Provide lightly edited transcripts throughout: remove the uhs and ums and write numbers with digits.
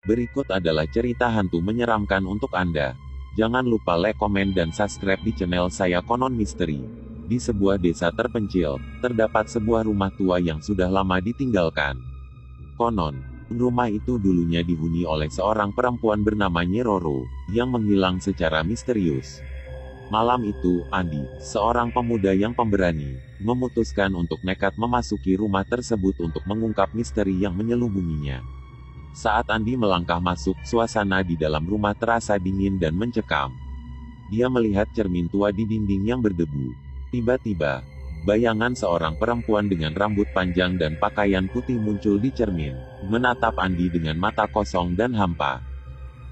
Berikut adalah cerita hantu menyeramkan untuk Anda. Jangan lupa like, komen, dan subscribe di channel saya Konon Misteri. Di sebuah desa terpencil, terdapat sebuah rumah tua yang sudah lama ditinggalkan. Konon, rumah itu dulunya dihuni oleh seorang perempuan bernama Nyi Roro, yang menghilang secara misterius. Malam itu, Andi, seorang pemuda yang pemberani, memutuskan untuk nekat memasuki rumah tersebut untuk mengungkap misteri yang menyelubunginya. Saat Andi melangkah masuk, suasana di dalam rumah terasa dingin dan mencekam. Dia melihat cermin tua di dinding yang berdebu. Tiba-tiba, bayangan seorang perempuan dengan rambut panjang dan pakaian putih muncul di cermin, menatap Andi dengan mata kosong dan hampa.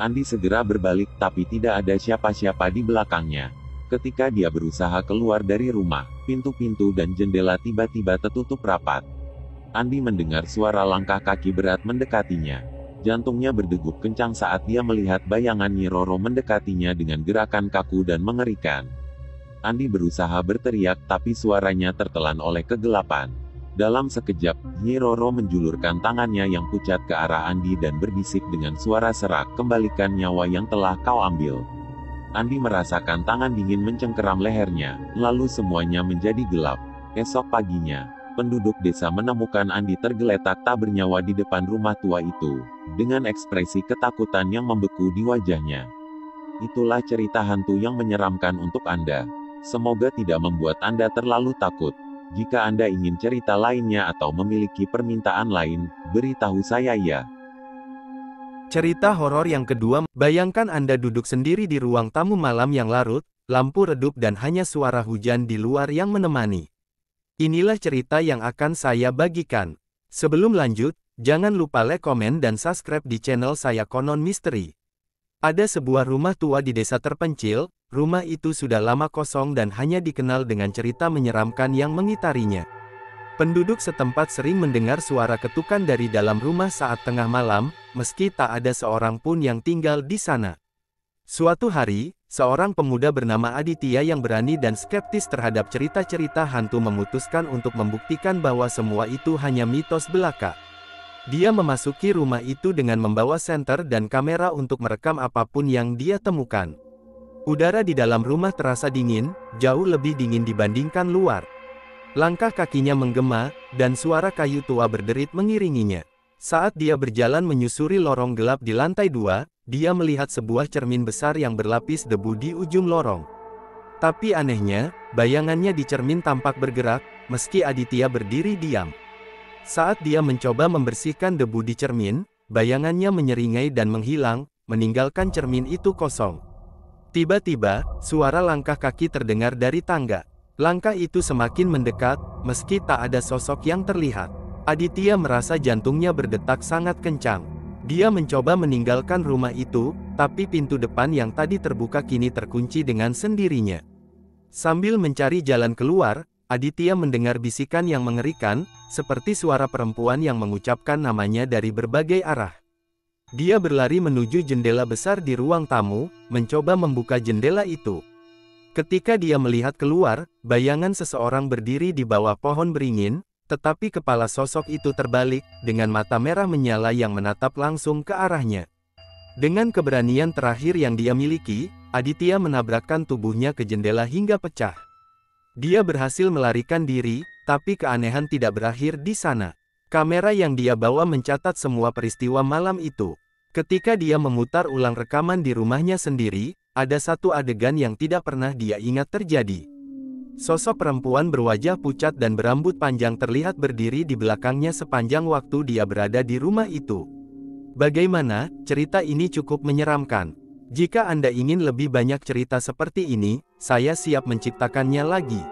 Andi segera berbalik, tapi tidak ada siapa-siapa di belakangnya. Ketika dia berusaha keluar dari rumah, pintu-pintu dan jendela tiba-tiba tertutup rapat. Andi mendengar suara langkah kaki berat mendekatinya. Jantungnya berdegup kencang saat dia melihat bayangan Nyi Roro mendekatinya dengan gerakan kaku dan mengerikan. Andi berusaha berteriak, tapi suaranya tertelan oleh kegelapan. Dalam sekejap, Nyi Roro menjulurkan tangannya yang pucat ke arah Andi dan berbisik dengan suara serak, "Kembalikan nyawa yang telah kau ambil." Andi merasakan tangan dingin mencengkeram lehernya, lalu semuanya menjadi gelap. Esok paginya, penduduk desa menemukan Andi tergeletak tak bernyawa di depan rumah tua itu, dengan ekspresi ketakutan yang membeku di wajahnya. Itulah cerita hantu yang menyeramkan untuk Anda. Semoga tidak membuat Anda terlalu takut. Jika Anda ingin cerita lainnya atau memiliki permintaan lain, beritahu saya ya. Cerita horor yang kedua, bayangkan Anda duduk sendiri di ruang tamu malam yang larut, lampu redup dan hanya suara hujan di luar yang menemani. Inilah cerita yang akan saya bagikan. Sebelum lanjut, jangan lupa like, komen, dan subscribe di channel saya Konon Misteri. Ada sebuah rumah tua di desa terpencil, rumah itu sudah lama kosong dan hanya dikenal dengan cerita menyeramkan yang mengitarinya. Penduduk setempat sering mendengar suara ketukan dari dalam rumah saat tengah malam, meski tak ada seorang pun yang tinggal di sana. Suatu hari, seorang pemuda bernama Aditya yang berani dan skeptis terhadap cerita-cerita hantu memutuskan untuk membuktikan bahwa semua itu hanya mitos belaka. Dia memasuki rumah itu dengan membawa senter dan kamera untuk merekam apapun yang dia temukan. Udara di dalam rumah terasa dingin, jauh lebih dingin dibandingkan luar. Langkah kakinya menggema, dan suara kayu tua berderit mengiringinya. Saat dia berjalan menyusuri lorong gelap di lantai 2, dia melihat sebuah cermin besar yang berlapis debu di ujung lorong. Tapi anehnya, bayangannya di cermin tampak bergerak, meski Aditya berdiri diam. Saat dia mencoba membersihkan debu di cermin, bayangannya menyeringai dan menghilang, meninggalkan cermin itu kosong. Tiba-tiba, suara langkah kaki terdengar dari tangga. Langkah itu semakin mendekat, meski tak ada sosok yang terlihat. Aditya merasa jantungnya berdetak sangat kencang. Dia mencoba meninggalkan rumah itu, tapi pintu depan yang tadi terbuka kini terkunci dengan sendirinya. Sambil mencari jalan keluar, Aditya mendengar bisikan yang mengerikan, seperti suara perempuan yang mengucapkan namanya dari berbagai arah. Dia berlari menuju jendela besar di ruang tamu, mencoba membuka jendela itu. Ketika dia melihat keluar, bayangan seseorang berdiri di bawah pohon beringin, tetapi kepala sosok itu terbalik, dengan mata merah menyala yang menatap langsung ke arahnya. Dengan keberanian terakhir yang dia miliki, Aditya menabrakkan tubuhnya ke jendela hingga pecah. Dia berhasil melarikan diri, tapi keanehan tidak berakhir di sana. Kamera yang dia bawa mencatat semua peristiwa malam itu. Ketika dia memutar ulang rekaman di rumahnya sendiri, ada satu adegan yang tidak pernah dia ingat terjadi. Sosok perempuan berwajah pucat dan berambut panjang terlihat berdiri di belakangnya sepanjang waktu dia berada di rumah itu. Bagaimana, cerita ini cukup menyeramkan. Jika Anda ingin lebih banyak cerita seperti ini, saya siap menciptakannya lagi.